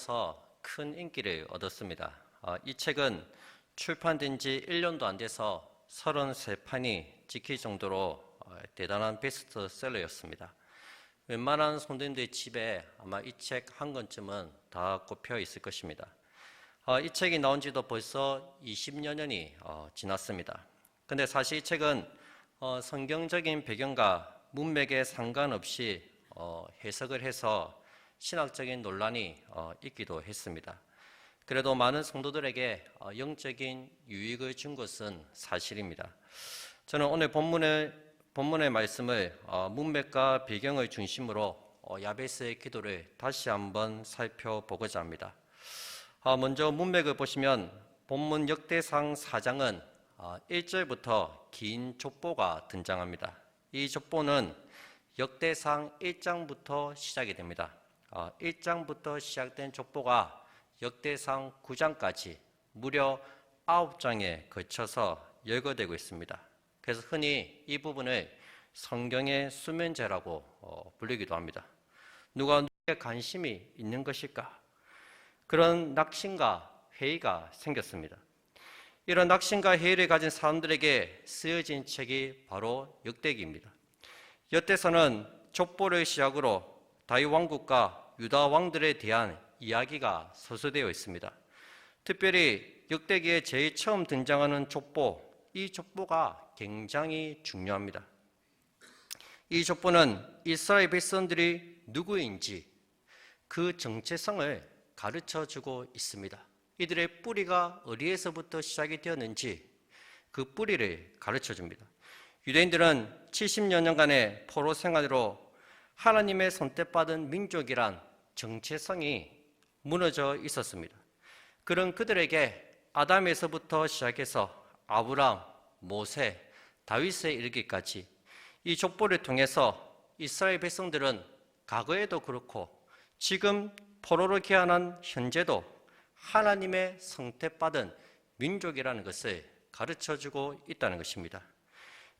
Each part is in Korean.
이어서 큰 인기를 얻었습니다. 이 책은 출판된 지 1년도 안 돼서 33판이 찍힐 정도로 대단한 베스트셀러였습니다. 웬만한 성도님들의 집에 아마 이 책 한 권쯤은 다 꼽혀 있을 것입니다. 이 책이 나온 지도 벌써 20여 년이 지났습니다. 근데 사실 이 책은 성경적인 배경과 문맥에 상관없이 해석을 해서 신학적인 논란이 있기도 했습니다. 그래도 많은 성도들에게 영적인 유익을 준 것은 사실입니다. 저는 오늘 본문의 말씀을 문맥과 배경을 중심으로 야베스의 기도를 다시 한번 살펴보고자 합니다. 먼저 문맥을 보시면 본문 역대상 4장은 1절부터 긴 족보가 등장합니다. 이 족보는 역대상 1장부터 시작이 됩니다. 1장부터 시작된 족보가 역대상 9장까지 무려 9장에 걸쳐서 열거되고 있습니다. 그래서 흔히 이 부분을 성경의 수면제라고 부르기도 합니다. 누가 누구에 관심이 있는 것일까? 그런 낙심과 회의가 생겼습니다. 이런 낙심과 회의를 가진 사람들에게 쓰여진 책이 바로 역대기입니다. 역대서는 족보를 시작으로 다윗 왕국과 유다 왕들에 대한 이야기가 서술되어 있습니다. 특별히 역대기에 제일 처음 등장하는 족보, 이 족보가 굉장히 중요합니다. 이 족보는 이스라엘 백성들이 누구인지 그 정체성을 가르쳐주고 있습니다. 이들의 뿌리가 어디에서부터 시작이 되었는지 그 뿌리를 가르쳐줍니다. 유대인들은 70여 년간의 포로 생활으로 하나님의 선택받은 민족이란 정체성이 무너져 있었습니다. 그런 그들에게 아담에서부터 시작해서 아브람, 모세, 다윗에 이르기까지 이 족보를 통해서 이스라엘 백성들은 과거에도 그렇고 지금 포로로 귀환한 현재도 하나님의 선택받은 민족이라는 것을 가르쳐주고 있다는 것입니다.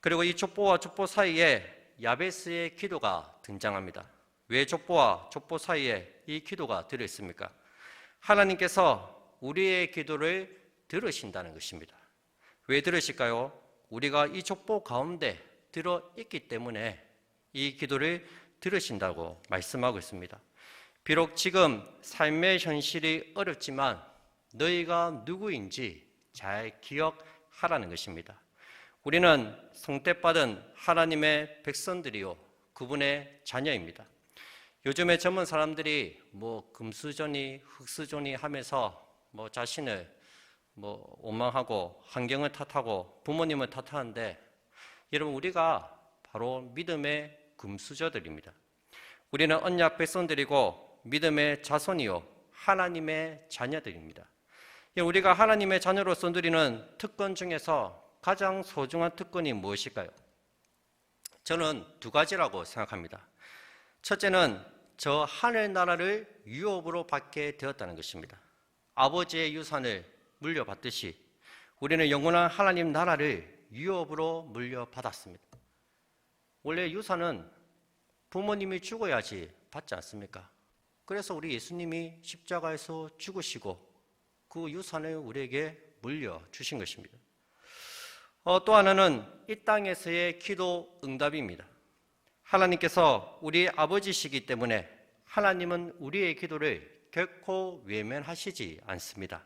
그리고 이 족보와 족보 사이에 야베스의 기도가 등장합니다. 왜 족보와 족보 사이에 이 기도가 들어있습니까? 하나님께서 우리의 기도를 들으신다는 것입니다. 왜 들으실까요? 우리가 이 족보 가운데 들어있기 때문에 이 기도를 들으신다고 말씀하고 있습니다. 비록 지금 삶의 현실이 어렵지만 너희가 누구인지 잘 기억하라는 것입니다. 우리는 선택받은 하나님의 백성들이요 그분의 자녀입니다. 요즘에 젊은 사람들이 금수저니 흙수저니 하면서 자신을 원망하고 환경을 탓하고 부모님을 탓하는데 여러분 우리가 바로 믿음의 금수저들입니다. 우리는 언약 백성들이고 믿음의 자손이요 하나님의 자녀들입니다. 우리가 하나님의 자녀로서 누리는 특권 중에서 가장 소중한 특권이 무엇일까요? 저는 두 가지라고 생각합니다. 첫째는 저 하늘나라를 유업으로 받게 되었다는 것입니다. 아버지의 유산을 물려받듯이 우리는 영원한 하나님 나라를 유업으로 물려받았습니다. 원래 유산은 부모님이 죽어야지 받지 않습니까? 그래서 우리 예수님이 십자가에서 죽으시고 그 유산을 우리에게 물려주신 것입니다. 또 하나는 이 땅에서의 기도 응답입니다. 하나님께서 우리 아버지시기 때문에 하나님은 우리의 기도를 결코 외면하시지 않습니다.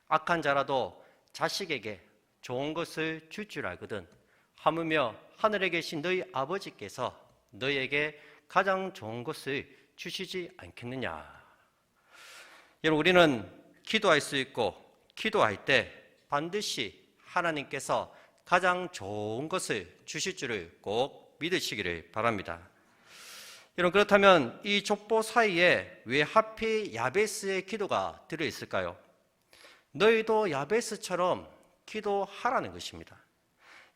악한 자라도 자식에게 좋은 것을 줄 줄 알거든 하물며 하늘에 계신 너희 아버지께서 너희에게 가장 좋은 것을 주시지 않겠느냐. 여러분 우리는 기도할 수 있고 기도할 때 반드시 하나님께서 가장 좋은 것을 주실 줄을 꼭 믿으시기를 바랍니다. 여러분 그렇다면 이 족보 사이에 왜 하필 야베스의 기도가 들어있을까요? 너희도 야베스처럼 기도하라는 것입니다.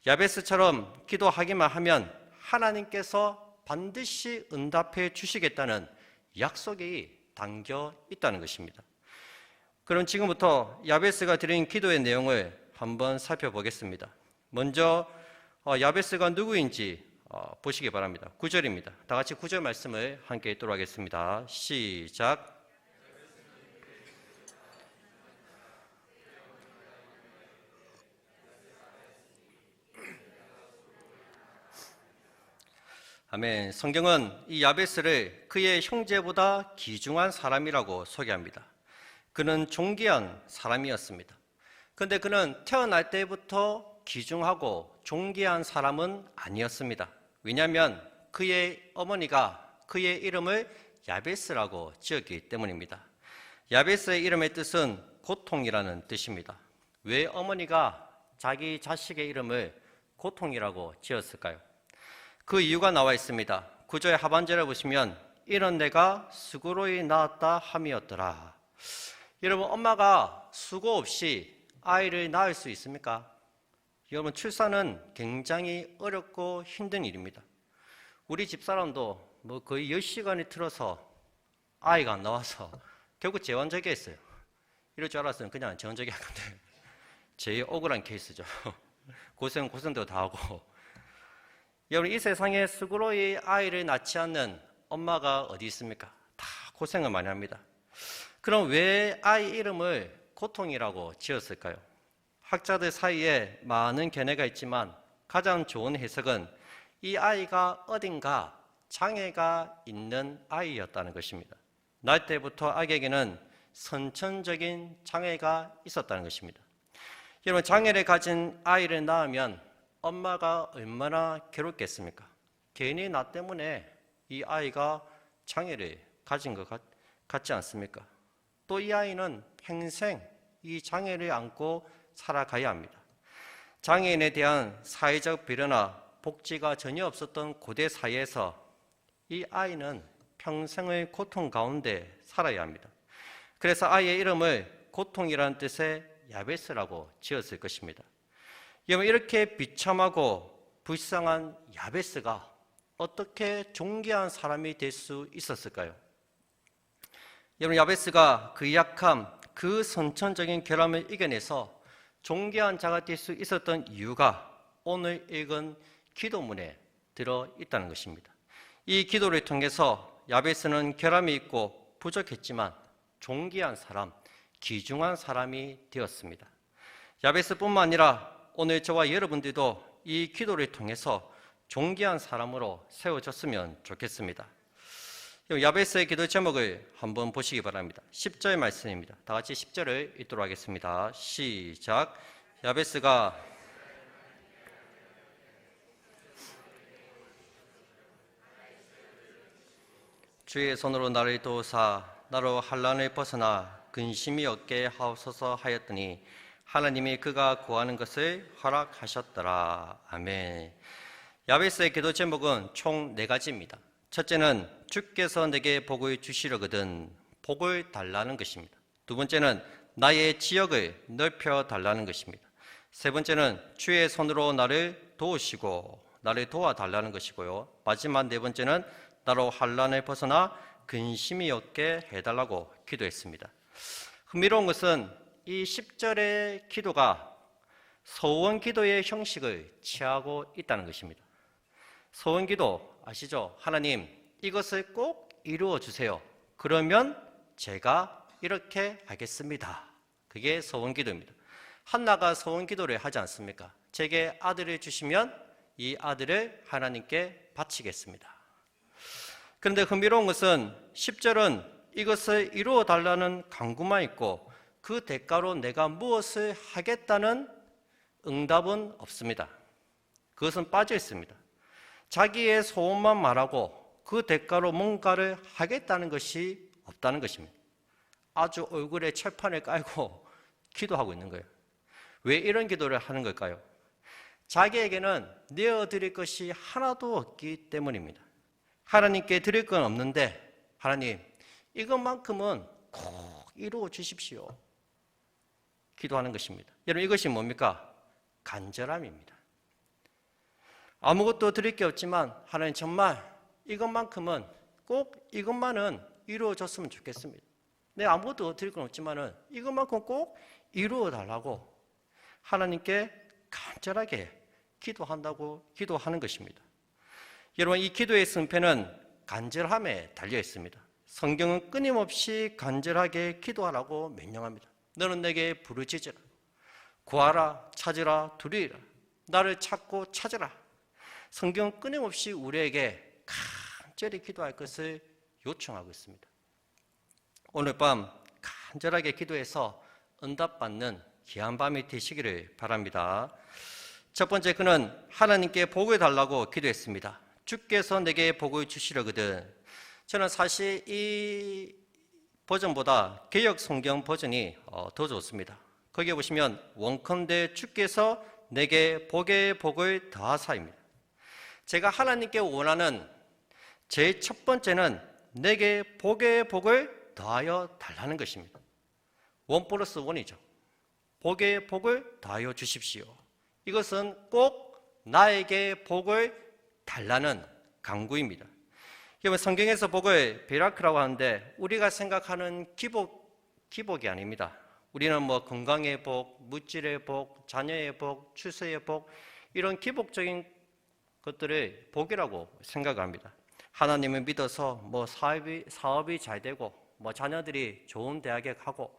야베스처럼 기도하기만 하면 하나님께서 반드시 응답해 주시겠다는 약속이 담겨 있다는 것입니다. 그럼 지금부터 야베스가 드린 기도의 내용을 한번 살펴보겠습니다. 먼저 야베스가 누구인지 보시기 바랍니다. 9절입니다. 다 같이 9절 말씀을 함께 읽도록 하겠습니다. 시작. 아멘. 성경은 이 야베스를 그의 형제보다 귀중한 사람이라고 소개합니다. 그는 존귀한 사람이었습니다. 그런데 그는 태어날 때부터 귀중하고 존귀한 사람은 아니었습니다. 왜냐하면 그의 어머니가 그의 이름을 야베스라고 지었기 때문입니다. 야베스의 이름의 뜻은 고통이라는 뜻입니다. 왜 어머니가 자기 자식의 이름을 고통이라고 지었을까요? 그 이유가 나와 있습니다. 9절 하반절에 보시면 이런 내가 수고로이 낳았다 함이었더라. 여러분, 엄마가 수고 없이 아이를 낳을 수 있습니까? 여러분, 출산은 굉장히 어렵고 힘든 일입니다. 우리 집사람도 거의 10시간이 틀어서 아이가 안 나와서 결국 재혼적이 했어요. 이럴 줄 알았으면 그냥 재혼적이 할 건데 제일 억울한 케이스죠. 고생도 다 하고. 여러분, 이 세상에 수고로이 아이를 낳지 않는 엄마가 어디 있습니까? 다 고생을 많이 합니다. 그럼 왜 아이 이름을 고통이라고 지었을까요? 학자들 사이에 많은 견해가 있지만 가장 좋은 해석은 이 아이가 어딘가 장애가 있는 아이였다는 것입니다. 날 때부터 아기에게는 선천적인 장애가 있었다는 것입니다. 여러분, 장애를 가진 아이를 낳으면 엄마가 얼마나 괴롭겠습니까? 괜히 나 때문에 이 아이가 장애를 가진 것 같지 않습니까? 또 이 아이는 평생 이 장애를 안고 살아가야 합니다. 장애인에 대한 사회적 배려나 복지가 전혀 없었던 고대 사회에서 이 아이는 평생을 고통 가운데 살아야 합니다. 그래서 아이의 이름을 고통이라는 뜻의 야베스라고 지었을 것입니다. 여러분, 이렇게 비참하고 불쌍한 야베스가 어떻게 존귀한 사람이 될 수 있었을까요? 여러분, 야베스가 그 약함, 그 선천적인 결함을 이겨내서 존귀한 자가 될 수 있었던 이유가 오늘 읽은 기도문에 들어있다는 것입니다. 이 기도를 통해서 야베스는 결함이 있고 부족했지만 존귀한 사람, 귀중한 사람이 되었습니다. 야베스뿐만 아니라 오늘 저와 여러분들도 이 기도를 통해서 존귀한 사람으로 세워졌으면 좋겠습니다. 야베스의 기도 제목을 한번 보시기 바랍니다. 10절 말씀입니다. 다 같이 10절을 읽도록 하겠습니다. 시작. 야베스가 주의 손으로 나를 도우사 나로 환난을 벗어나 근심이 없게 하옵소서 하였더니 하나님이 그가 구하는 것을 허락하셨더라. 아멘. 야베스의 기도 제목은 총 4가지입니다. 첫째는 주께서 내게 복을 주시려거든 복을 달라는 것입니다. 두 번째는 나의 지역을 넓혀 달라는 것입니다. 세 번째는 주의 손으로 나를 도우시고 나를 도와달라는 것이고요. 마지막 4번째는 나로 환난을 벗어나 근심이 없게 해달라고 기도했습니다. 흥미로운 것은 이 10절의 기도가 소원 기도의 형식을 취하고 있다는 것입니다. 소원 기도 아시죠? 하나님, 이것을 꼭 이루어 주세요. 그러면 제가 이렇게 하겠습니다. 그게 소원 기도입니다. 한나가 소원 기도를 하지 않습니까? 제게 아들을 주시면 이 아들을 하나님께 바치겠습니다. 그런데 흥미로운 것은 10절은 이것을 이루어 달라는 간구만 있고 그 대가로 내가 무엇을 하겠다는 응답은 없습니다. 그것은 빠져 있습니다. 자기의 소원만 말하고 그 대가로 뭔가를 하겠다는 것이 없다는 것입니다. 아주 얼굴에 철판을 깔고 기도하고 있는 거예요. 왜 이런 기도를 하는 걸까요? 자기에게는 내어드릴 것이 하나도 없기 때문입니다. 하나님께 드릴 건 없는데 하나님, 이것만큼은 꼭 이루어 주십시오. 기도하는 것입니다. 여러분, 이것이 뭡니까? 간절함입니다. 아무것도 드릴 게 없지만 하나님, 정말 이것만큼은 꼭 이것만은 이루어졌으면 좋겠습니다. 내가 아무것도 드릴 건 없지만은 이것만큼 꼭 이루어 달라고 하나님께 간절하게 기도하는 것입니다. 여러분, 이 기도의 승패는 간절함에 달려 있습니다. 성경은 끊임없이 간절하게 기도하라고 명령합니다. 너는 내게 부르짖으라. 구하라, 찾으라, 두리라. 나를 찾고 찾으라. 성경은 끊임없이 우리에게 간절히 기도할 것을 요청하고 있습니다. 오늘 밤 간절하게 기도해서 응답받는 귀한 밤이 되시기를 바랍니다. 첫 번째, 그는 하나님께 복을 달라고 기도했습니다. 주께서 내게 복을 주시려거든. 저는 사실 이 버전보다 개역 성경 버전이 더 좋습니다. 거기에 보시면 원컨대 주께서 내게 복의 복을 더하사입니다. 제가 하나님께 원하는 제일 첫 번째는 내게 복의 복을 더하여 달라는 것입니다. 원 플러스 원이죠. 복의 복을 더하여 주십시오. 이것은 꼭 나에게 복을 달라는 간구입니다. 성경에서 복을 베라크라고 하는데 우리가 생각하는 기복이 아닙니다. 우리는 건강의 복, 물질의 복, 자녀의 복, 출세의 복, 이런 기복적인 것들을 복이라고 생각합니다. 하나님을 믿어서 사업이 잘 되고 자녀들이 좋은 대학에 가고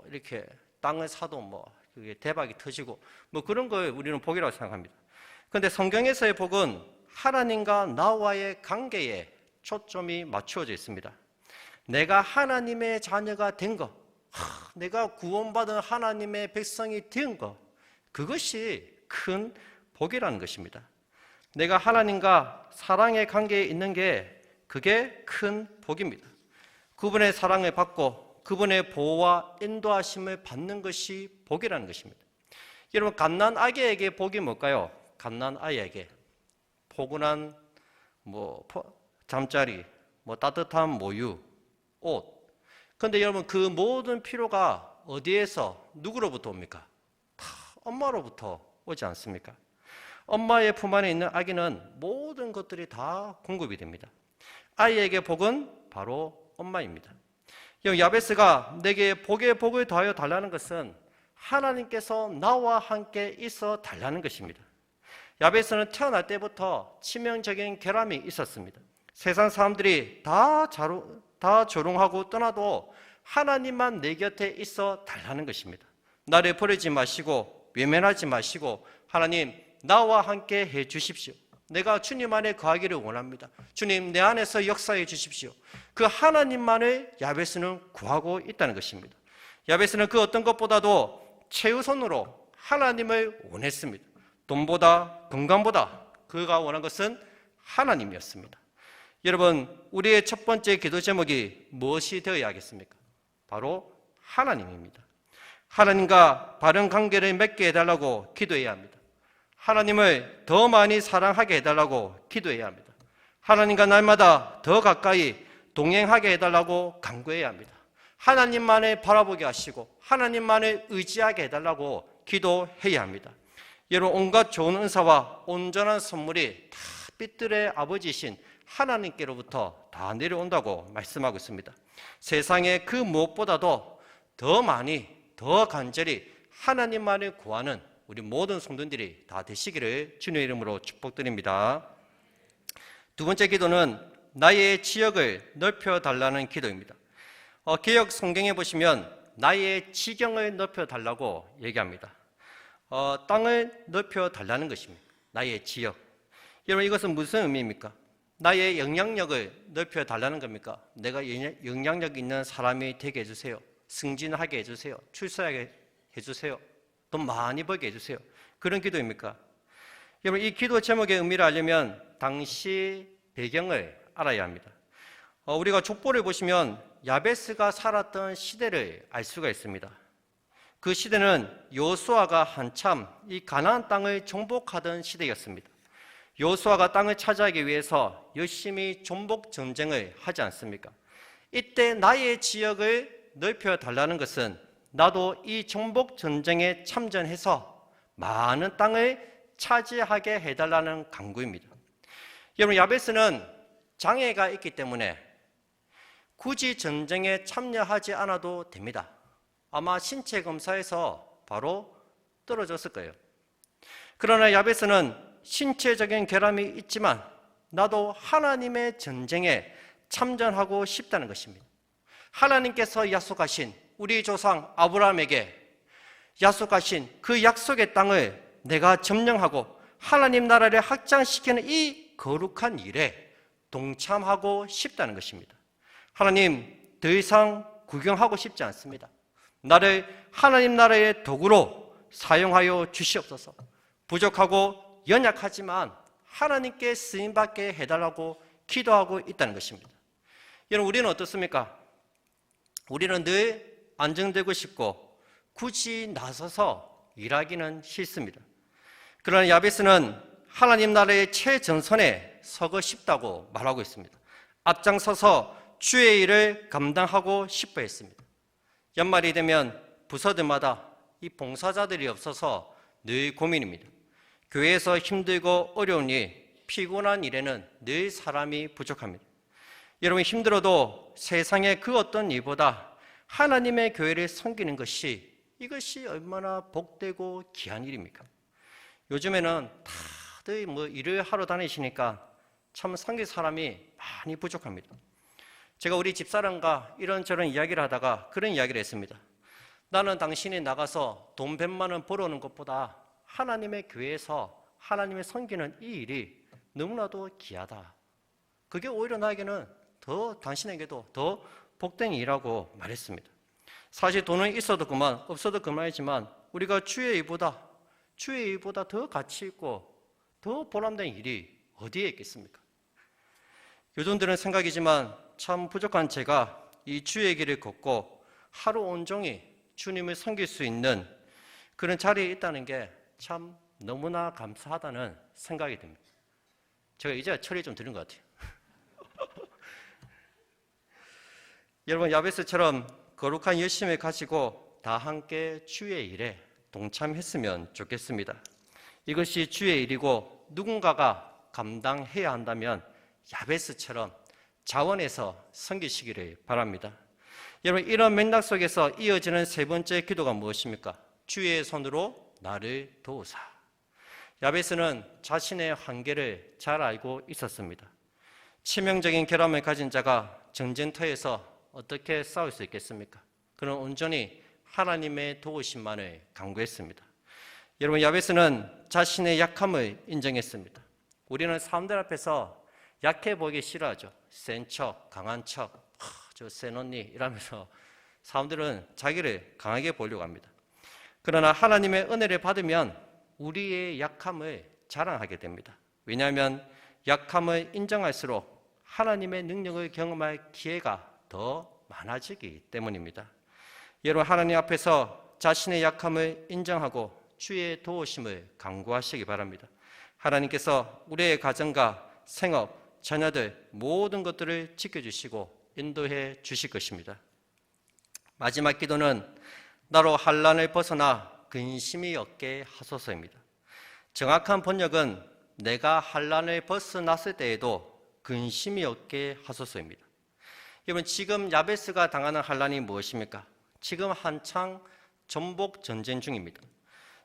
이렇게 땅을 사도 그게 대박이 터지고 그런 걸 우리는 복이라고 생각합니다. 그런데 성경에서의 복은 하나님과 나와의 관계에 초점이 맞추어져 있습니다. 내가 하나님의 자녀가 된 것, 내가 구원받은 하나님의 백성이 된 것, 그것이 큰 복이라는 것입니다. 내가 하나님과 사랑의 관계에 있는 게 그게 큰 복입니다. 그분의 사랑을 받고 그분의 보호와 인도하심을 받는 것이 복이라는 것입니다. 여러분, 갓난아기에게 복이 뭘까요? 갓난아이에게 포근한 잠자리, 따뜻한 모유, 옷. 그런데 여러분, 그 모든 필요가 어디에서 누구로부터 옵니까? 다 엄마로부터 오지 않습니까? 엄마의 품 안에 있는 아기는 모든 것들이 다 공급이 됩니다. 아이에게 복은 바로 엄마입니다. 야베스가 내게 복의 복을 더하여 달라는 것은 하나님께서 나와 함께 있어 달라는 것입니다. 야베스는 태어날 때부터 치명적인 결함이 있었습니다. 세상 사람들이 다 조롱하고 떠나도 하나님만 내 곁에 있어 달라는 것입니다. 나를 버리지 마시고 외면하지 마시고 하나님 나와 함께 해 주십시오. 내가 주님 안에 거하기를 원합니다. 주님 내 안에서 역사해 주십시오. 그 하나님만을 야베스는 구하고 있다는 것입니다. 야베스는 그 어떤 것보다도 최우선으로 하나님을 원했습니다. 돈보다 건강보다 그가 원한 것은 하나님이었습니다. 여러분, 우리의 첫 번째 기도 제목이 무엇이 되어야 하겠습니까? 바로 하나님입니다. 하나님과 바른 관계를 맺게 해달라고 기도해야 합니다. 하나님을 더 많이 사랑하게 해달라고 기도해야 합니다. 하나님과 날마다 더 가까이 동행하게 해달라고 간구해야 합니다. 하나님만을 바라보게 하시고 하나님만을 의지하게 해달라고 기도해야 합니다. 여러분, 온갖 좋은 은사와 온전한 선물이 다 빛들의 아버지이신 하나님께로부터 다 내려온다고 말씀하고 있습니다. 세상에 그 무엇보다도 더 많이 더 간절히 하나님만을 구하는 우리 모든 성도들이 다 되시기를 주님의 이름으로 축복드립니다. 두 번째 기도는 나의 지역을 넓혀달라는 기도입니다. 개역 성경에 보시면 나의 지경을 넓혀달라고 얘기합니다. 땅을 넓혀달라는 것입니다. 나의 지역. 여러분, 이것은 무슨 의미입니까? 나의 영향력을 넓혀달라는 겁니까? 내가 영향력 있는 사람이 되게 해주세요. 승진하게 해주세요. 출세하게 해주세요. 돈 많이 벌게 해주세요. 그런 기도입니까? 여러분, 이 기도 제목의 의미를 알려면 당시 배경을 알아야 합니다. 우리가 족보를 보시면 야베스가 살았던 시대를 알 수가 있습니다. 그 시대는 여호수아가 한참 이 가나안 땅을 정복하던 시대였습니다. 여호수아가 땅을 차지하기 위해서 열심히 정복 전쟁을 하지 않습니까? 이때 나의 지역을 넓혀달라는 것은 나도 이 정복 전쟁에 참전해서 많은 땅을 차지하게 해달라는 간구입니다. 여러분, 야베스는 장애가 있기 때문에 굳이 전쟁에 참여하지 않아도 됩니다. 아마 신체 검사에서 바로 떨어졌을 거예요. 그러나 야베스는 신체적인 결함이 있지만 나도 하나님의 전쟁에 참전하고 싶다는 것입니다. 하나님께서 약속하신 우리 조상 아브라함에게 약속하신 그 약속의 땅을 내가 점령하고 하나님 나라를 확장시키는 이 거룩한 일에 동참하고 싶다는 것입니다. 하나님, 더 이상 구경하고 싶지 않습니다. 나를 하나님 나라의 도구로 사용하여 주시옵소서. 부족하고 연약하지만 하나님께 쓰임받게 해달라고 기도하고 있다는 것입니다. 여러분, 우리는 어떻습니까? 우리는 늘 안정되고 싶고 굳이 나서서 일하기는 싫습니다. 그러나 야베스는 하나님 나라의 최전선에 서고 싶다고 말하고 있습니다. 앞장서서 주의 일을 감당하고 싶어 했습니다. 연말이 되면 부서들마다 이 봉사자들이 없어서 늘 고민입니다. 교회에서 힘들고 어려운 일, 피곤한 일에는 늘 사람이 부족합니다. 여러분, 힘들어도 세상의 그 어떤 일보다 하나님의 교회를 섬기는 것이, 이것이 얼마나 복되고 귀한 일입니까? 요즘에는 다들 일을 하러 다니시니까 참 섬길 사람이 많이 부족합니다. 제가 우리 집사람과 이런저런 이야기를 하다가 그런 이야기를 했습니다. 나는 당신이 나가서 돈 100만 원 벌어오는 것보다 하나님의 교회에서 하나님의 섬기는 이 일이 너무나도 귀하다. 그게 오히려 나에게는 당신에게도 더 복된 일이라고 말했습니다. 사실 돈은 있어도 그만, 없어도 그만이지만 우리가 주의 일보다 더 가치 있고 더 보람된 일이 어디에 있겠습니까? 요즘들은 생각이지만 참 부족한 제가 이 주의 길을 걷고 하루 온종일 주님을 섬길 수 있는 그런 자리에 있다는 게 참 너무나 감사하다는 생각이 듭니다. 제가 이제 철이 좀 드는 것 같아요. 여러분, 야베스처럼 거룩한 열심을 가지고 다 함께 주의 일에 동참했으면 좋겠습니다. 이것이 주의 일이고 누군가가 감당해야 한다면 야베스처럼 자원해서 섬기시기를 바랍니다. 여러분, 이런 맥락 속에서 이어지는 세 번째 기도가 무엇입니까? 주의 손으로 나를 도우사. 야베스는 자신의 한계를 잘 알고 있었습니다. 치명적인 결함을 가진 자가 전쟁터에서 어떻게 싸울 수 있겠습니까? 그는 온전히 하나님의 도우심만을 간구했습니다. 여러분, 야베스는 자신의 약함을 인정했습니다. 우리는 사람들 앞에서 약해 보이기 싫어하죠. 센 척, 강한 척, 저 센 언니 이러면서 사람들은 자기를 강하게 보려고 합니다. 그러나 하나님의 은혜를 받으면 우리의 약함을 자랑하게 됩니다. 왜냐하면 약함을 인정할수록 하나님의 능력을 경험할 기회가 더 많아지기 때문입니다. 여러분, 하나님 앞에서 자신의 약함을 인정하고 주의 도우심을 간구하시기 바랍니다. 하나님께서 우리의 가정과 생업, 자녀들 모든 것들을 지켜주시고 인도해 주실 것입니다. 마지막 기도는 나로 환난을 벗어나 근심이 없게 하소서입니다. 정확한 번역은 내가 환난을 벗어났을 때에도 근심이 없게 하소서입니다. 여러분, 지금 야베스가 당하는 환난이 무엇입니까? 지금 한창 전복 전쟁 중입니다.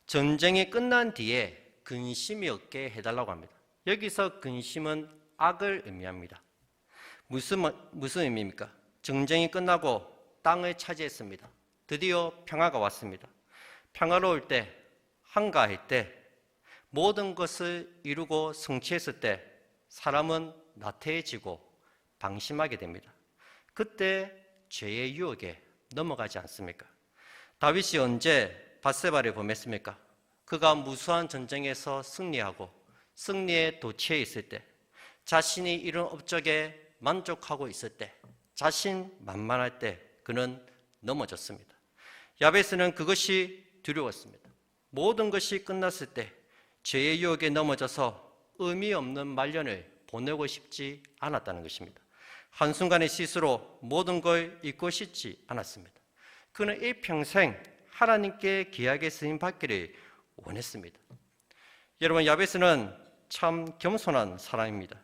전쟁이 끝난 뒤에 근심이 없게 해달라고 합니다. 여기서 근심은 악을 의미합니다. 무슨 의미입니까? 전쟁이 끝나고 땅을 차지했습니다. 드디어 평화가 왔습니다. 평화로울 때, 한가할 때, 모든 것을 이루고 성취했을 때 사람은 나태해지고 방심하게 됩니다. 그때 죄의 유혹에 넘어가지 않습니까? 다윗이 언제 밧세바를 범했습니까? 그가 무수한 전쟁에서 승리하고 승리에 도취해 있을 때, 자신이 이룬 업적에 만족하고 있을 때, 자신만만할 때 그는 넘어졌습니다. 야베스는 그것이 두려웠습니다. 모든 것이 끝났을 때 죄의 유혹에 넘어져서 의미 없는 말년을 보내고 싶지 않았다는 것입니다. 한순간의 실수로 모든 걸 잊고 싶지 않았습니다. 그는 일평생 하나님께 귀하게 쓰임받기를 원했습니다. 여러분, 야베스는 참 겸손한 사람입니다.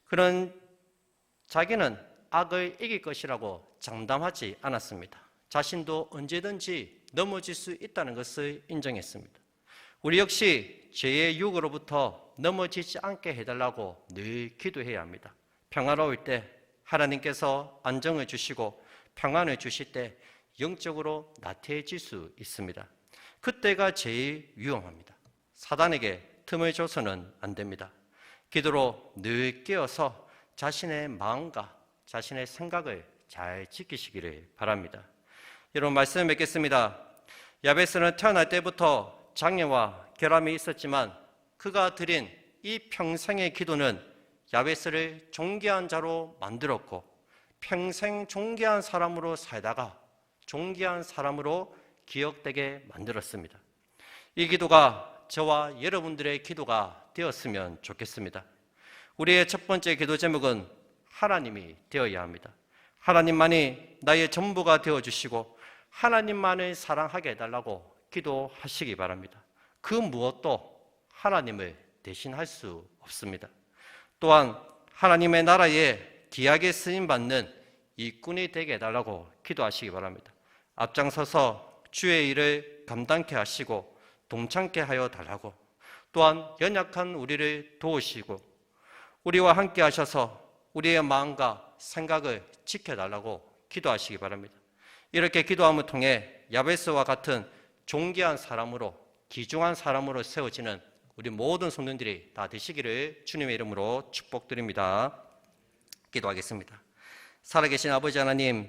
그는 자기는 악을 이길 것이라고 장담하지 않았습니다. 자신도 언제든지 넘어질 수 있다는 것을 인정했습니다. 우리 역시 죄의 유혹으로부터 넘어지지 않게 해달라고 늘 기도해야 합니다. 평화로울 때 하나님께서 안정을 주시고 평안을 주실 때 영적으로 나태해질 수 있습니다. 그때가 제일 위험합니다. 사단에게 틈을 줘서는 안 됩니다. 기도로 늘 깨어서 자신의 마음과 자신의 생각을 잘 지키시기를 바랍니다. 여러분, 말씀 맺겠습니다. 야베스는 태어날 때부터 장애와 결함이 있었지만 그가 드린 이 평생의 기도는 야베스를 존귀한 자로 만들었고 평생 존귀한 사람으로 살다가 존귀한 사람으로 기억되게 만들었습니다. 이 기도가 저와 여러분들의 기도가 되었으면 좋겠습니다. 우리의 첫 번째 기도 제목은 하나님이 되어야 합니다. 하나님만이 나의 전부가 되어주시고 하나님만을 사랑하게 해달라고 기도하시기 바랍니다. 그 무엇도 하나님을 대신할 수 없습니다. 또한 하나님의 나라에 귀하게 쓰임받는 일꾼이 되게 해달라고 기도하시기 바랍니다. 앞장서서 주의 일을 감당케 하시고 동참케 하여 달라고, 또한 연약한 우리를 도우시고 우리와 함께 하셔서 우리의 마음과 생각을 지켜달라고 기도하시기 바랍니다. 이렇게 기도함을 통해 야베스와 같은 존귀한 사람으로, 귀중한 사람으로 세워지는 우리 모든 성도들이 다 되시기를 주님의 이름으로 축복드립니다. 기도하겠습니다. 살아계신 아버지 하나님,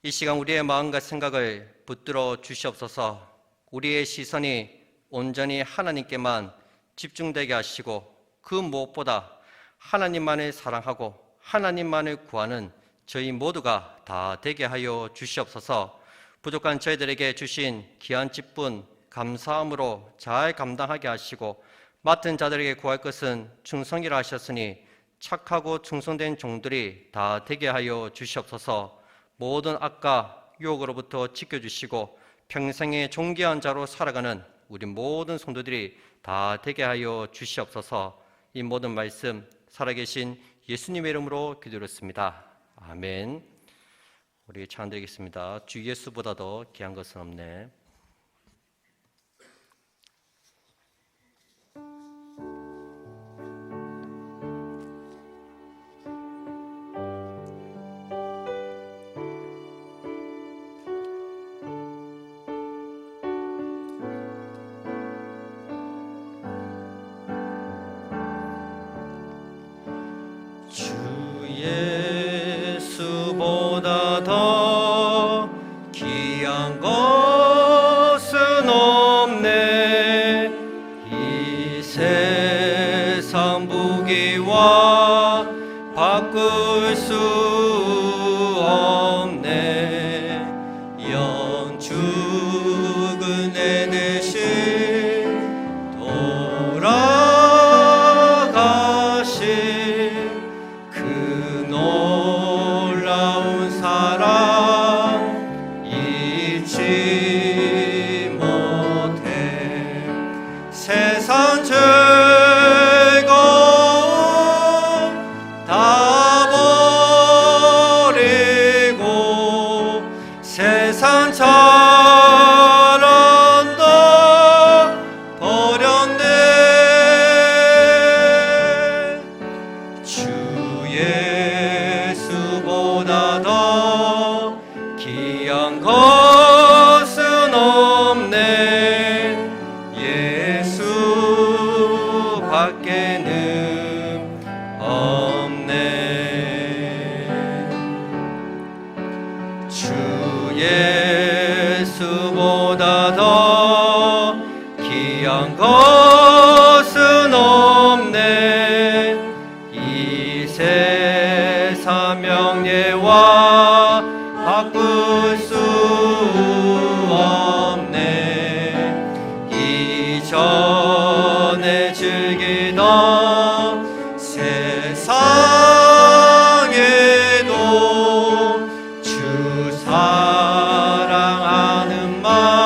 이 시간 우리의 마음과 생각을 붙들어 주시옵소서. 우리의 시선이 온전히 하나님께만 집중되게 하시고 그 무엇보다 하나님만을 사랑하고 하나님만을 구하는 저희 모두가 다 되게 하여 주시옵소서. 부족한 저희들에게 주신 귀한 직분 감사함으로 잘 감당하게 하시고 맡은 자들에게 구할 것은 충성이라 하셨으니 착하고 충성된 종들이 다 되게 하여 주시옵소서. 모든 악과 유혹으로부터 지켜주시고 평생의 존귀한 자로 살아가는 우리 모든 성도들이 다 되게 하여 주시옵소서. 이 모든 말씀 살아계신 예수님의 이름으로 기도드렸습니다. 아멘. 우리 찬양드리겠습니다. 주 예수보다 더 귀한 것은 없네. 예수보다 더 귀한 것은 없네. 이 세상 부귀와 바꿀 수 없네. 영축은 내 대신 돌아가신 그 놀라운 사랑 잊지 못해. 세상 즐거움 다 버리고 세상 자랑도 버렸네. 주 예수보다 더 귀한 것은 없네. 예수 밖에는 없네. 주 예수보다 더 귀한 것은 없네. 이 세상 명예와 바꿀 수 없네. 이전에 즐기던 세상에도 주 사랑하는 마음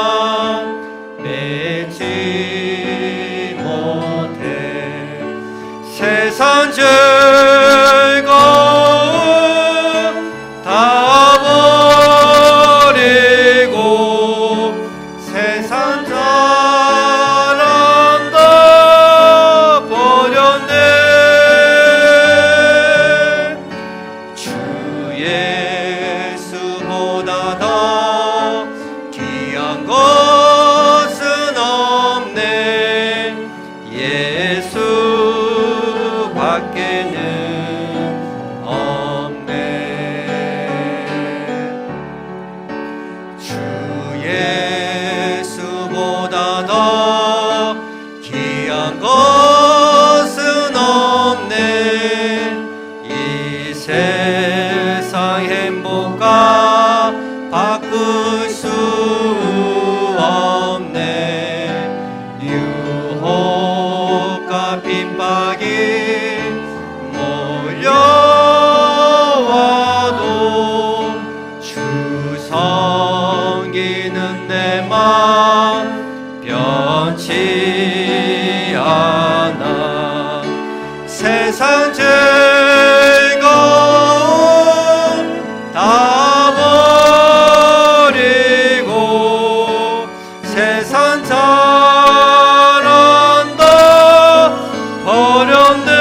수 없네. 유혹과 핍박이 몰려와도 주 섬기는 내 맘 변치 않아. 세상 즐거움 다 버리고 세상 자랑 다 버렸네.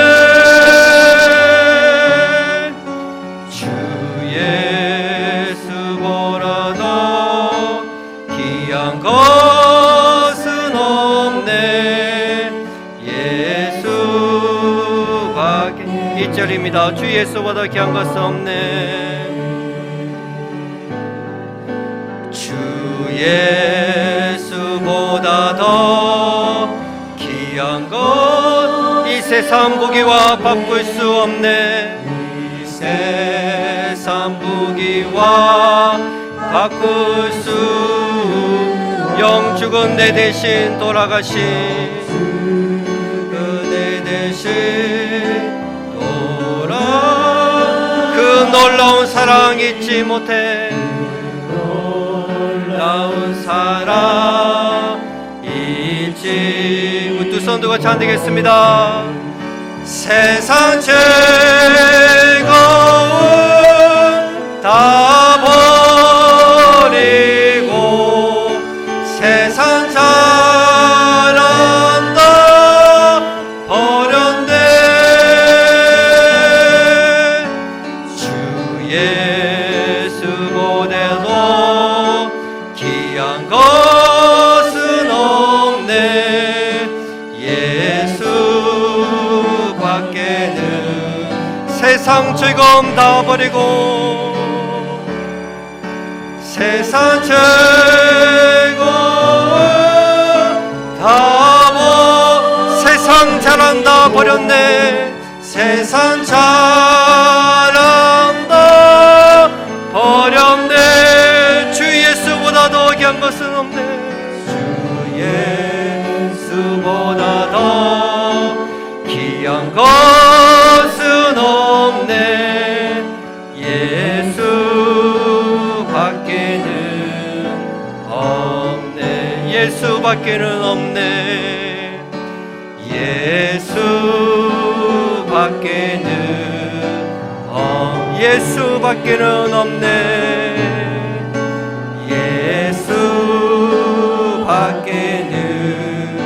주 예수보다 귀한 것은 없네. 예수밖에. 2절입니다. 주 예수보다 귀한 것은 없네. 주 예수보다 더 귀한 것 이 세상 부귀와 바꿀 수 없네. 이 세상 부귀와 바꿀 수 영 죽은 내 대신 돌아가신 그 내 대신 그 놀라운 사랑 잊지 못해. 놀라운 사랑 잊지. 두 손 들고 찬양하겠습니다. 세상 즐거움 다 버리고 세상 자랑 다 버렸네. 주 예수보다도 귀한 것은 없네. 예수밖에는 세상 즐거움 다 버리고 세상 즐거움 다 세상 자랑 다 버렸네. 세상 자랑 다 버렸네. 주 예수보다 더 귀한 것은 없네. 주 예수보다 더 귀한 것은 없네. 예수밖에는 없네. 예수밖에는 없네. 예수밖에는 예수밖에는 없네. 예수밖에는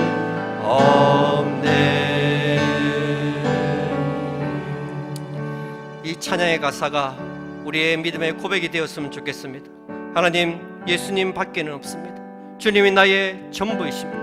없네. 이 찬양의 가사가 우리의 믿음의 고백이 되었으면 좋겠습니다. 하나님, 예수님 밖에는 없습니다. 주님이 나의 전부이십니다.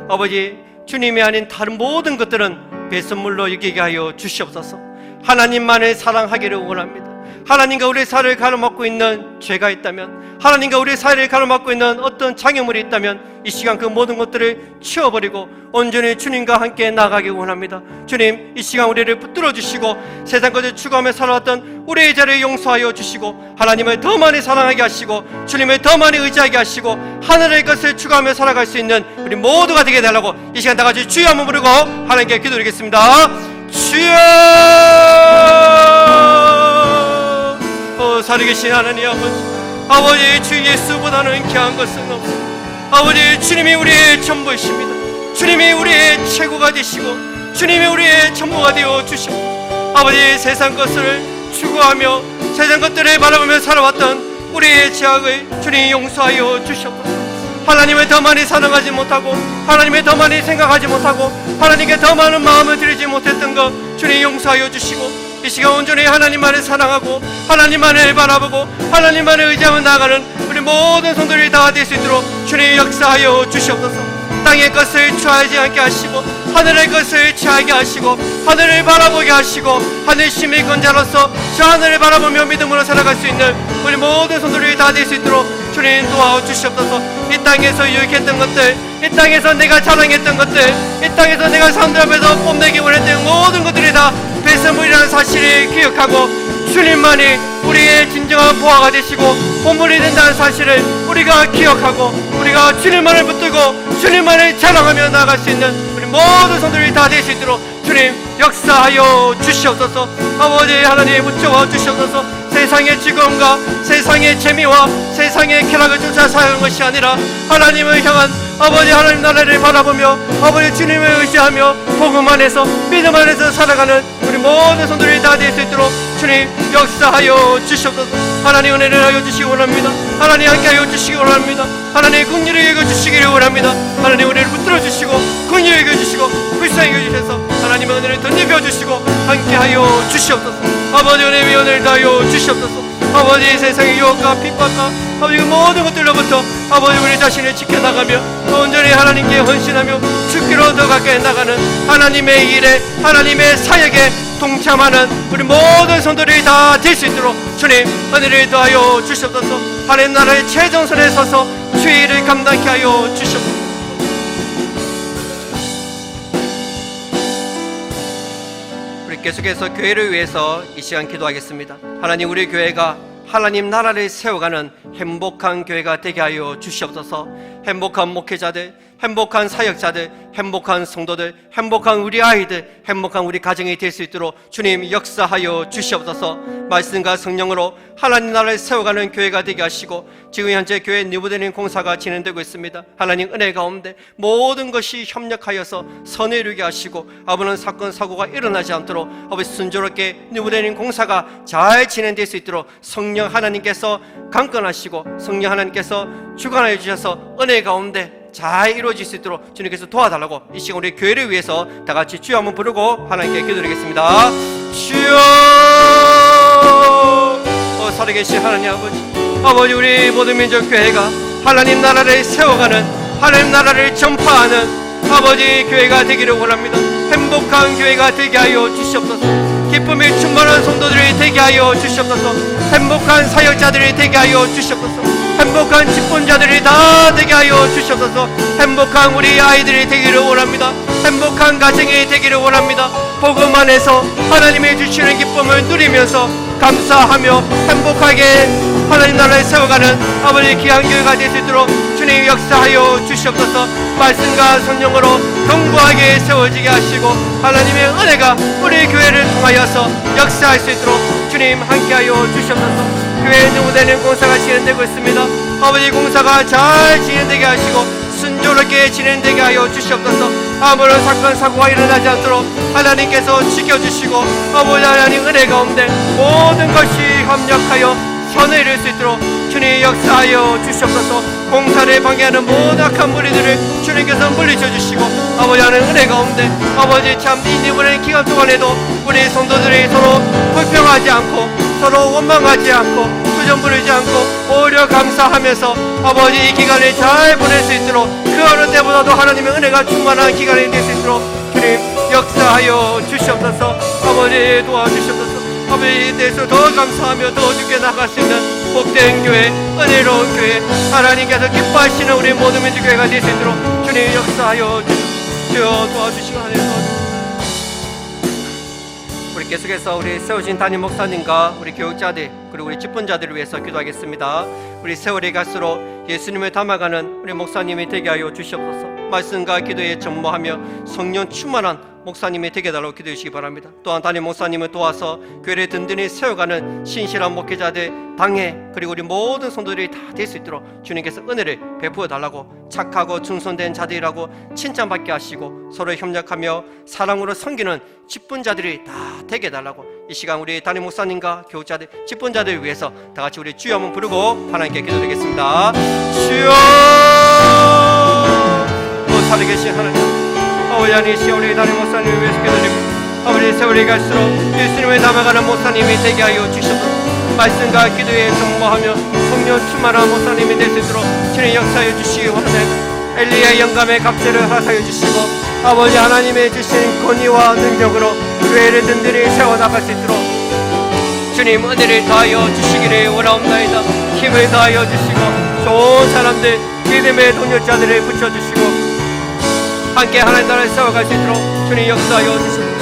아버지, 주님이 아닌 다른 모든 것들은 배선물로 여기게 하여 주시옵소서. 하나님만을 사랑하기를 원합니다. 하나님과 우리의 사이를 가로막고 있는 죄가 있다면, 하나님과 우리의 사이를 가로막고 있는 어떤 장애물이 있다면 이 시간 그 모든 것들을 치워버리고 온전히 주님과 함께 나가기 원합니다. 주님, 이 시간 우리를 붙들어 주시고 세상 것을 추구하며 살아왔던 우리의 죄를 용서하여 주시고 하나님을 더 많이 사랑하게 하시고 주님을 더 많이 의지하게 하시고 하늘의 것을 추구하며 살아갈 수 있는 우리 모두가 되게 달라고 이 시간 다같이 주여 한번 부르고 하나님께 기도드리겠습니다. 주여! 살아계신 하나님 아버지, 주 예수보다는 귀한 것은 없습니다. 아버지, 주님이 우리의 전부이십니다. 주님이 우리의 최고가 되시고 주님이 우리의 전부가 되어 주시고 아버지, 세상 것을 추구하며 세상 것들을 바라보며 살아왔던 우리의 죄악을 주님 용서하여 주시옵소서. 하나님을 더 많이 사랑하지 못하고 하나님을 더 많이 생각하지 못하고 하나님께 더 많은 마음을 드리지 못했던 것 주님 용서하여 주시고 이 시간 온전히 하나님만을 사랑하고 하나님만을 바라보고 하나님만을 의지하며 나아가는 우리 모든 성도들이 다 될 수 있도록 주님 역사하여 주시옵소서. 땅의 것을 취하지 않게 하시고 하늘의 것을 취하게 하시고 하늘을 바라보게 하시고 하늘심의 건자로서 저 하늘을 바라보며 믿음으로 살아갈 수 있는 우리 모든 성도들이 다 될 수 있도록 주님 도와주시옵소서. 이 땅에서 유익했던 것들, 이 땅에서 내가 자랑했던 것들, 이 땅에서 내가 사람들 앞에서 뽐내기 원했던 모든 것들이 다 배설물이라는 사실을 기억하고 주님만이 우리의 진정한 보화가 되시고 보물이 된다는 사실을 우리가 기억하고 우리가 주님만을 붙들고 주님만을 자랑하며 나아갈 수 있는 우리 모든 성도들이 다 될 수 있도록 주님 역사하여 주시옵소서. 아버지 하나님 붙여와 주시옵소서. 세상의 즐거움과 세상의 재미와 세상의 쾌락을 쫓아 사는 것이 아니라 하나님을 향한 아버지 하나님 나라를 바라보며 아버지 주님을 의지하며 복음 안에서 믿음 안에서 살아가는 우리 모든 성도들이 다 될 수 있도록 주님 역사하여 주시옵소서. 하나님 은혜를 하여 주시기 원합니다. 하나님 함께하여 주시기 원합니다. 하나님 긍휼히 여겨 주시기를 원합니다. 하나님 우리를 붙들어 주시고 긍휼히 여겨 주시고 불쌍히 여겨 주셔서 하나님의 은혜를 덧입혀 주시고 함께하여 주시옵소서. 아버지 은혜 위에 은혜를 다하여 주시옵소서. 아버지 세상의 유혹과 핍박과 아버지 그 모든 것들로부터 아버지 우리 자신을 지켜나가며 온전히 하나님께 헌신하며 죽기로 더 가까이 나가는 하나님의 일에 하나님의 사역에 동참하는 우리 모든 성도들이 다 될 수 있도록 주님 은혜를 더하여 주시옵소서. 하나님 나라의 최전선에 서서 주의 일을 감당케 하여 주시옵소서. 우리 계속해서 교회를 위해서 이 시간 기도하겠습니다. 하나님 우리 교회가 하나님 나라를 세워가는 행복한 교회가 되게 하여 주시옵소서. 행복한 목회자들, 행복한 사역자들, 행복한 성도들, 행복한 우리 아이들, 행복한 우리 가정이 될 수 있도록 주님 역사하여 주시옵소서. 말씀과 성령으로 하나님 나라를 세워가는 교회가 되게 하시고 지금 현재 교회 리모델링 공사가 진행되고 있습니다. 하나님 은혜 가운데 모든 것이 협력하여서 선을 이루게 하시고 아버지는 사건 사고가 일어나지 않도록 아버지 순조롭게 리모델링 공사가 잘 진행될 수 있도록 성령 하나님께서 강권하시고 성령 하나님께서 주관하여 주셔서 은혜 가운데 잘 이루어질 수 있도록 주님께서 도와달라고 이 시간 우리 교회를 위해서 다 같이 주여 한번 부르고 하나님께 기도드리겠습니다. 주여 살아계신 하나님 아버지 우리 모든 민족 교회가 하나님 나라를 세워가는 하나님 나라를 전파하는 아버지 교회가 되기를 원합니다. 행복한 교회가 되게 하여 주시옵소서. 기쁨이 충만한 성도들이 되게 하여 주시옵소서. 행복한 사역자들이 되게 하여 주시옵소서. 행복한 집권자들이 다 되게 하여 주시옵소서. 행복한 우리 아이들이 되기를 원합니다. 행복한 가정이 되기를 원합니다. 복음 안에서 하나님이 주시는 기쁨을 누리면서 감사하며 행복하게 하나님 나라를 세워가는 아버지 귀한 교회가 될 수 있도록 주님 역사하여 주시옵소서. 말씀과 성령으로 견고하게 세워지게 하시고 하나님의 은혜가 우리 교회를 통하여서 역사할 수 있도록 주님 함께하여 주시옵소서. 교회에 리모델링 공사가 진행되고 있습니다. 아버지 공사가 잘 진행되게 하시고 순조롭게 진행되게 하여 주시옵소서. 아무런 사건 사고가 일어나지 않도록 하나님께서 지켜주시고 아버지 하나님 은혜 가운데 모든 것이 협력하여 선을 이룰 수 있도록 주님 역사하여 주시옵소서. 공사를 방해하는 모든 악한 무리들을 주님께서 물리쳐 주시고 아버지 하나님 은혜 가운데 아버지 참 이 리모델링 기간 동안에도 우리 성도들이 서로 불평하지 않고 서로 원망하지 않고 투정 부리지 않고 오히려 감사하면서 아버지 이 기간을 잘 보낼 수 있도록 그 어느 때보다도 하나님의 은혜가 충만한 기간이 될 수 있도록 주님 역사하여 주시옵소서. 아버지 도와주시옵소서. 아버지 대해서 더 감사하며 더 주께 나갈 수 있는 복된 교회 은혜로운 교회 하나님께서 기뻐하시는 우리 모든 민주교회가 될 수 있도록 주님 역사하여 주여 도와주시고 하나님 도와주시고 우리 계속해서 우리 세우신 담임 목사님과 우리 교육자들 그리고 우리 집권자들을 위해서 기도하겠습니다. 우리 세월이 갈수록 예수님을 닮아가는 우리 목사님이 되게 하여 주시옵소서. 말씀과 기도에 전무하며 성령 충만한 목사님이 되게 달라고 기도해 주시기 바랍니다. 또한 담임 목사님을 도와서 교회를 든든히 세워가는 신실한 목회자들 당회 그리고 우리 모든 성도들이 다 될 수 있도록 주님께서 은혜를 베푸어 달라고 착하고 충성된 자들이라고 칭찬받게 하시고 서로 협력하며 사랑으로 섬기는 집분자들이 다 되게 달라고 이 시간 우리 담임 목사님과 교육자들 집분자들을 위해서 다 같이 우리 주여 한번 부르고 하나님께 기도드리겠습니다. 주여 살아계신 하나님 아버지 하나님 우리 담임 목사님을 위해서 기도드리고 아버지 세월이 갈수록 예수님을 닮아가는 목사님이 되게 하여 주셔서 말씀과 기도에 전무하며 성령 충만한 목사님이 될 수 있도록 주님 역사하여 주시기 원하는 엘리야의 영감의 갑절을 허락하여 주시고 아버지 하나님의 주신 권위와 능력으로 교회를 든든히 세워나갈 수 있도록 주님 은혜를 다하여 주시기를 원하옵나이다. 힘을 다하여 주시고 좋은 사람들 믿음의 동역자들을 붙여주시고 함께 하나님 나라를 세워갈 수 있도록 주님 역사하여 주시옵소서.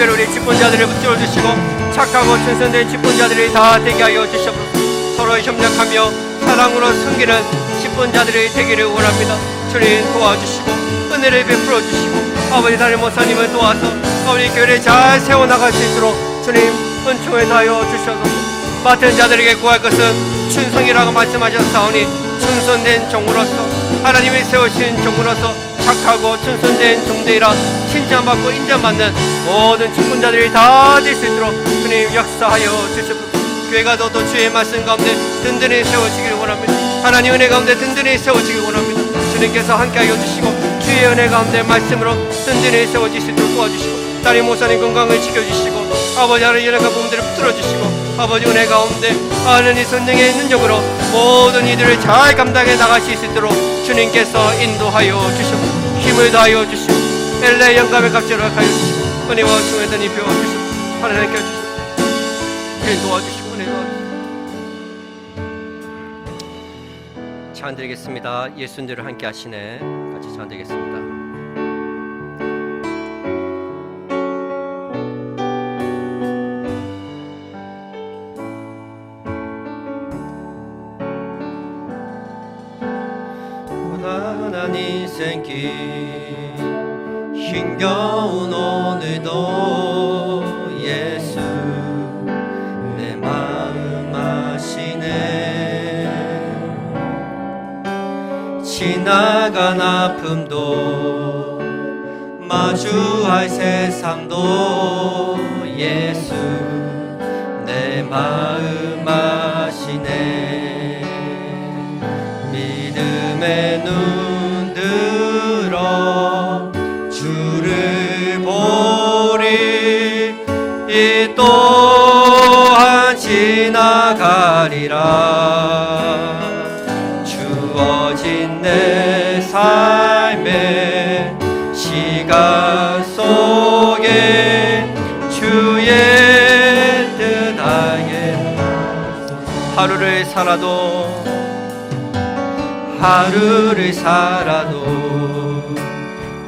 특별히 우리 직분자들을 붙들어 주시고 착하고 충성된 직분자들이 다 되게 하여 주시옵소서. 서로 협력하며 사랑으로 섬기는 직분자들이 되기를 원합니다. 주님 도와주시고 은혜를 베풀어 주시고 아버지 담임 목사님을 도와서 아버지 교회를 잘 세워나갈 수 있도록 주님 은총을 다하여 주셔서 맡은 자들에게 구할 것은 충성이라고 말씀하셨사오니 충성된 종으로서 하나님이 세우신 종으로서 착하고 충성된 종들이라 칭찬받고 인정받는 모든 직분자들이 다 될 수 있도록 주님 역사하여 주시옵소서. 교회가 또 주의 말씀 가운데 든든히 세워지기를 원합니다. 하나님 은혜 가운데 든든히 세워지기를 원합니다. 주님께서 함께하여 주시고 주의 은혜 가운데 말씀으로 든든히 세워질 수 있도록 도와주시고 딸이 목사님 건강을 지켜주시고 아버지 하나님 연약한 부분들을 붙들어주시고 아버지 은혜 가운데 하나님 성령의 능력으로 모든 이들을 잘 감당해 나갈 수 있도록 주님께서 인도하여 주시고 힘을 다하여 주시고 엘레 영감의 값지로 하여 주시고 은혜와 충만의 든이 배워주시고 하나님께 주시고 주님 도와주시고 은혜 도와주시고 찬드리겠습니다. 예수님들을 함께 하시네. 같이 찬드리겠습니다. 고단한 인생길 힘겨운 오늘도 예수 내 마음 아시네. 지나간 아픔도 마주할 세상도 예수 내 마음 아시네. 믿음의 눈 들어 주를 보리. 이 또한 지나가리라. 주어진 내 삶의 시간 속에 주의 뜻하에 하루를 살아도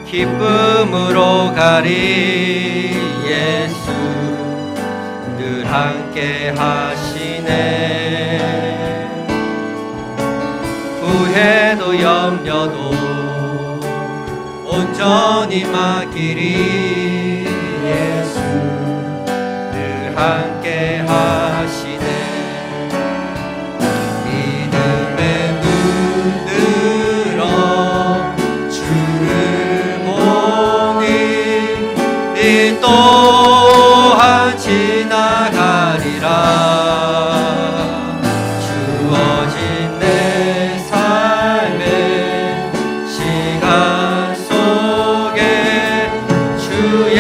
기쁨으로 가리. 예수 늘 함께 하시네. 후회도 염려도 온전히 맡기리. 예수 늘 함께 하시네. 믿음의 눈 들어 주를 보니 이 또한 지나가리라. 주어진 내 삶의 시간 속에 주의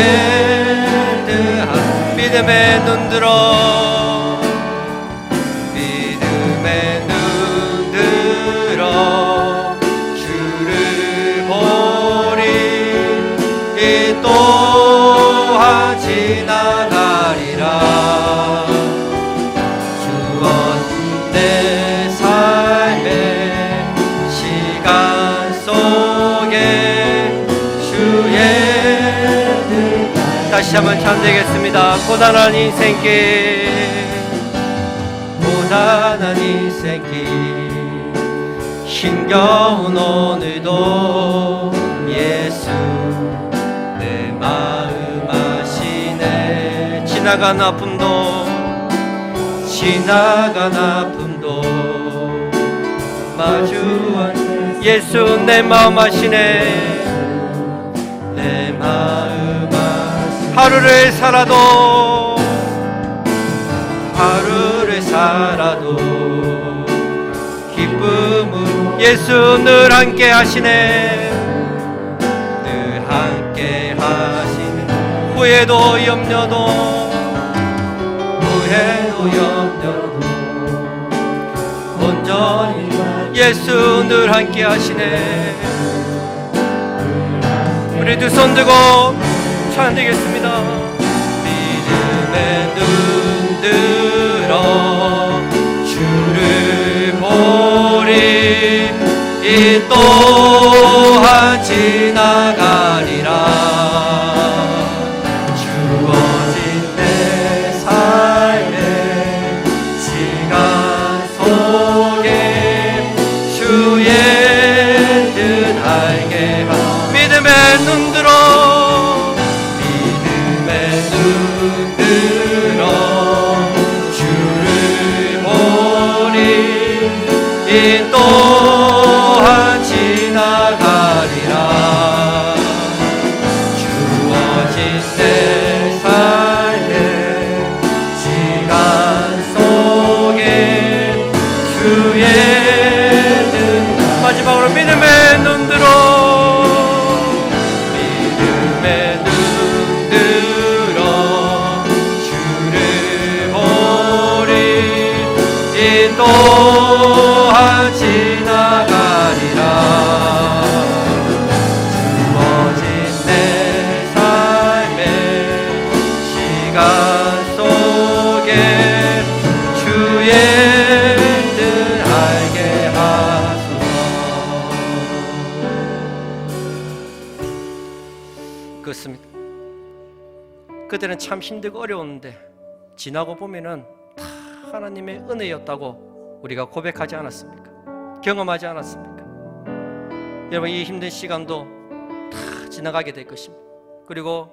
뜻한 믿음의 눈 들어 믿음의 눈 들어 주를 보리. 이 또한 지나가리라. 주어진 내 삶의 시간 속에 주의 뜻. 다시 한번 찬양하겠습니다. 고단한 인생길 고단한 인생길 힘겨운 오늘도 예수 내 마음 아시네. 지나간 아픔도 마주한 예수 내 마음 아시네. 내 마음 아시네. 하루를 살아도 기쁨으로 예수 늘 함께 하시네. 늘 함께 하시네. 후회도 염려도 온전히 예수 늘 함께 하시네. 우리 두 손 들고 찬양하겠습니다. 믿음의 눈 들어 주를 보리. 이 또한 지나가리라. 주어 또한 지나가리라. 주어진 내 삶의 시간 속에 주의 등 마지막으로 믿음의 눈 들어 주를 보리 이 또한 지나가리라. 주어진 내 삶의 시간 속에 주의 뜻 알게 하소서. 그렇습니다. 그때는 참 힘들고 어려웠는데 지나고 보면은 다 하나님의 은혜였다고 우리가 고백하지 않았습니까? 경험하지 않았습니까? 여러분, 이 힘든 시간도 다 지나가게 될 것입니다. 그리고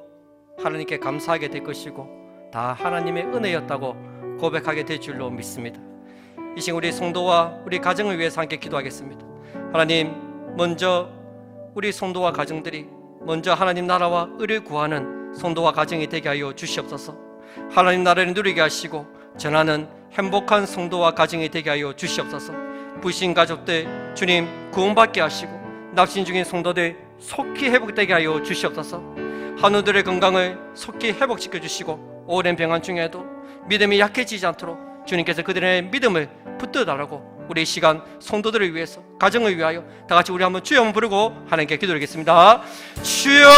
하나님께 감사하게 될 것이고 다 하나님의 은혜였다고 고백하게 될 줄로 믿습니다. 이 시간 우리 성도와 우리 가정을 위해서 함께 기도하겠습니다. 하나님, 먼저 우리 성도와 가정들이 먼저 하나님 나라와 의를 구하는 성도와 가정이 되게 하여 주시옵소서. 하나님 나라를 누리게 하시고 전하는 행복한 성도와 가정이 되게 하여 주시옵소서. 부신 가족들 주님 구원받게 하시고 납신 중인 성도들 속히 회복되게 하여 주시옵소서. 한우들의 건강을 속히 회복시켜 주시고 오랜 병환 중에도 믿음이 약해지지 않도록 주님께서 그들의 믿음을 붙들어달라고 우리 이 시간 성도들을 위해서 가정을 위하여 다 같이 우리 한번 주여 한번 부르고 하나님께 기도드리겠습니다. 주여.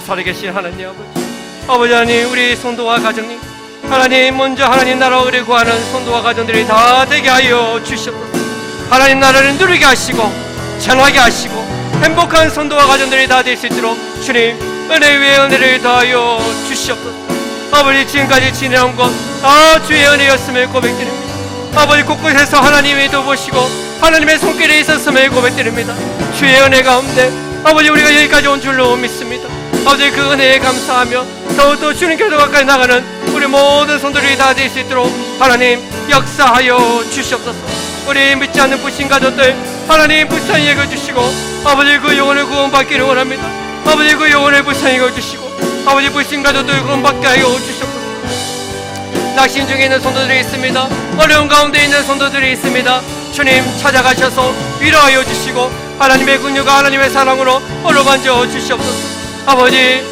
살아계신 하나님 아버지 하나님, 우리 성도와 가정님 하나님, 먼저 하나님 나라와 의를 구하는 성도와 가정들이 다 되게 하여 주시옵소서. 하나님 나라를 누리게 하시고 전하게 하시고 행복한 성도와 가정들이 다 될 수 있도록 주님 은혜 위에 은혜를 더하여 주시옵소서. 아버지, 지금까지 지내온 것 주의 은혜였음을 고백드립니다. 아버지, 곳곳에서 하나님이 도보시고 하나님의 손길이 있었음을 고백드립니다. 주의 은혜 가운데 아버지, 우리가 여기까지 온 줄로 믿습니다. 아버지, 그 은혜에 감사하며 더욱더 주님께서 가까이 나가는 우리 모든 성도들이 다 될 수 있도록 하나님 역사하여 주시옵소서. 우리 믿지 않는 부신 가족들 하나님 불쌍히 여겨주시고 아버지, 그 영혼을 구원받기를 원합니다. 아버지, 그 영혼을 불쌍히 여겨주시고 아버지, 불신 가족들 구원받게 하여 주시옵소서. 낙신 중에 있는 성도들이 있습니다. 어려운 가운데 있는 성도들이 있습니다. 주님 찾아가셔서 위로하여 주시고 하나님의 긍휼과 하나님의 사랑으로 어루만져 주시옵소서. 아버지,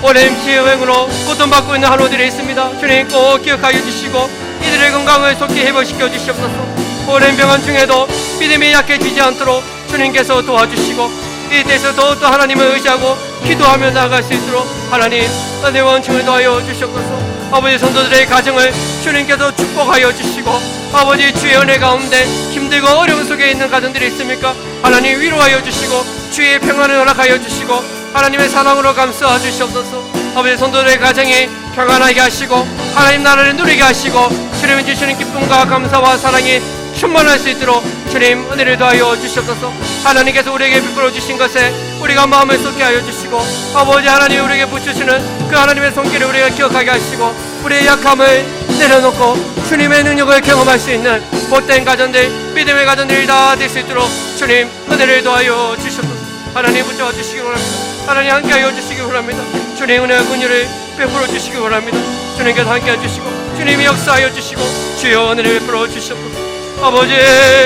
오랜 기여행으로 고통받고 있는 한우들이 있습니다. 주님 꼭 기억하여 주시고 이들의 건강을 속히 회복시켜 주시옵소서. 오랜 병환 중에도 믿음이 약해지지 않도록 주님께서 도와주시고 이 때에서 더욱더 하나님을 의지하고 기도하며 나아갈 수 있도록 하나님 은혜와 은총을 더하여 주시옵소서. 아버지, 성도들의 가정을 주님께서 축복하여 주시고 아버지, 주의 은혜 가운데 힘들고 어려운 속에 있는 가정들이 있습니까? 하나님 위로하여 주시고 주의 평안을 허락하여 주시고 하나님의 사랑으로 감싸 주시옵소서. 아버지, 성도들의 가정이 평안하게 하시고 하나님 나라를 누리게 하시고 주님이 주시는 기쁨과 감사와 사랑이 충만할 수 있도록 주님 은혜를 더하여 주시옵소서. 하나님께서 우리에게 베풀어 주신 것에 우리가 마음을 쏟게 하여 주시고 아버지, 하나님 우리에게 붙여주시는 그 하나님의 손길을 우리가 기억하게 하시고 우리의 약함을 내려놓고 주님의 능력을 경험할 수 있는 못된 가정들, 믿음의 가정들이 다 될 수 있도록 주님 은혜를 더하여 주시옵소서. 하나님 붙잡아 주시기 원합니다. 하나님 함께하여 주시기 원합니다. 주님 은혜와 긍휼을 베풀어 주시기 원합니다. 주님께서 함께해 주시고 주님이 역사하여 주시고 주여 은혜를 베풀어 주시옵소서. 아버지,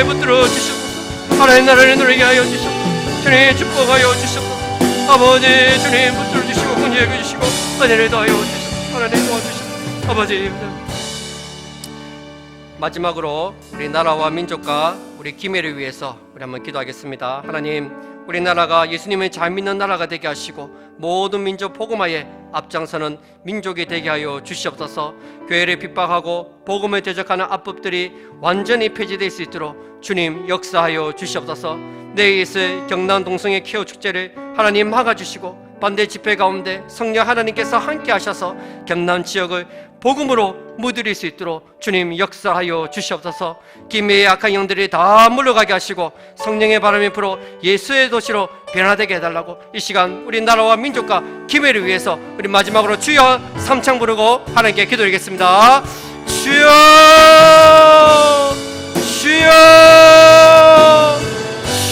붙들어 주시옵소서. 하나님 나라를 누리게 하여 주시옵소서. 주님 축복하여 주시옵소서. 아버지, 주님 붙들어 주시고 긍휼해 주시고 은혜를 더하여 주시옵소서. 하나님 도와주시옵소서. 아버지, 마지막으로 우리 나라와 민족과 우리 기회를 위해서 우리 한번 기도하겠습니다. 하나님, 우리나라가 예수님을 잘 믿는 나라가 되게 하시고 모든 민족 복음화에 앞장서는 민족이 되게 하여 주시옵소서. 교회를 핍박하고 복음을 대적하는 압법들이 완전히 폐지될 수 있도록 주님 역사하여 주시옵소서. 내일 있을 경남 동성애 케어 축제를 하나님 막아주시고 반대 집회 가운데 성령 하나님께서 함께 하셔서 경남 지역을 복음으로 물들일 수 있도록 주님 역사하여 주시옵소서. 기미의 악한 영들이 다 물러가게 하시고 성령의 바람이 불어 예수의 도시로 변화되게 해달라고 이 시간 우리 나라와 민족과 기회를 위해서 우리 마지막으로 주여 삼창 부르고 하나님께 기도드리겠습니다. 주여. 주여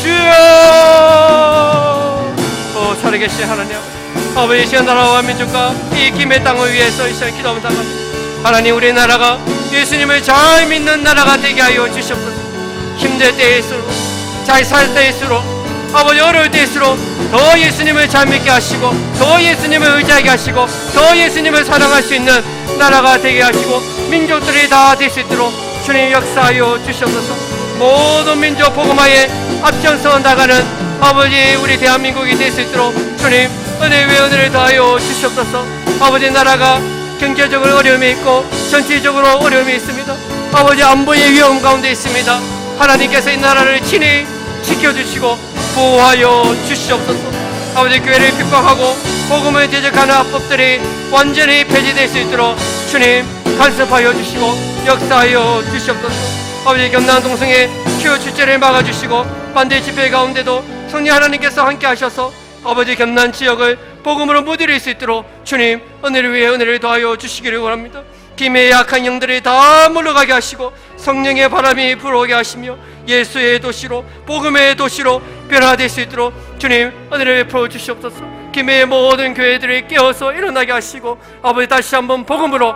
주여. 살아계신 하나님 아버지, 시간 나라와 민족과 이 김의 땅을 위해서 이 시간 기도하면서 하나님, 우리 나라가 예수님을 잘 믿는 나라가 되게 하여 주시옵소서. 힘들 때일수록, 잘 살 때일수록, 아버지 어려울 때일수록 더 예수님을 잘 믿게 하시고, 더 예수님을 의지하게 하시고, 더 예수님을 사랑할 수 있는 나라가 되게 하시고, 민족들이 다 될 수 있도록 주님 역사하여 주시옵소서. 모든 민족 복음화에 앞장서 나가는 아버지, 우리 대한민국이 될 수 있도록 주님 은혜 위에 은혜를 더하여 주시옵소서. 아버지, 나라가 경제적으로 어려움이 있고 정치적으로 어려움이 있습니다. 아버지, 안보의 위험 가운데 있습니다. 하나님께서 이 나라를 친히 지켜주시고 보호하여 주시옵소서. 아버지, 교회를 핍박하고 복음을 대적하는 합법들이 완전히 폐지될 수 있도록 주님 간섭하여 주시고 역사하여 주시옵소서. 아버지, 겸난 동성의 큐 축제를 막아주시고 반대 집회 가운데도 성령 하나님께서 함께 하셔서 아버지 겸난 지역을 복음으로 무디릴 수 있도록 주님 은혜를 위해 은혜를 더하여 주시기를 원합니다. 김의 약한 영들이 다 물러가게 하시고 성령의 바람이 불어오게 하시며 예수의 도시로, 복음의 도시로 변화될 수 있도록 주님 은혜를 베풀어 주시옵소서. 김의 모든 교회들이 깨어서 일어나게 하시고 아버지, 다시 한번 복음으로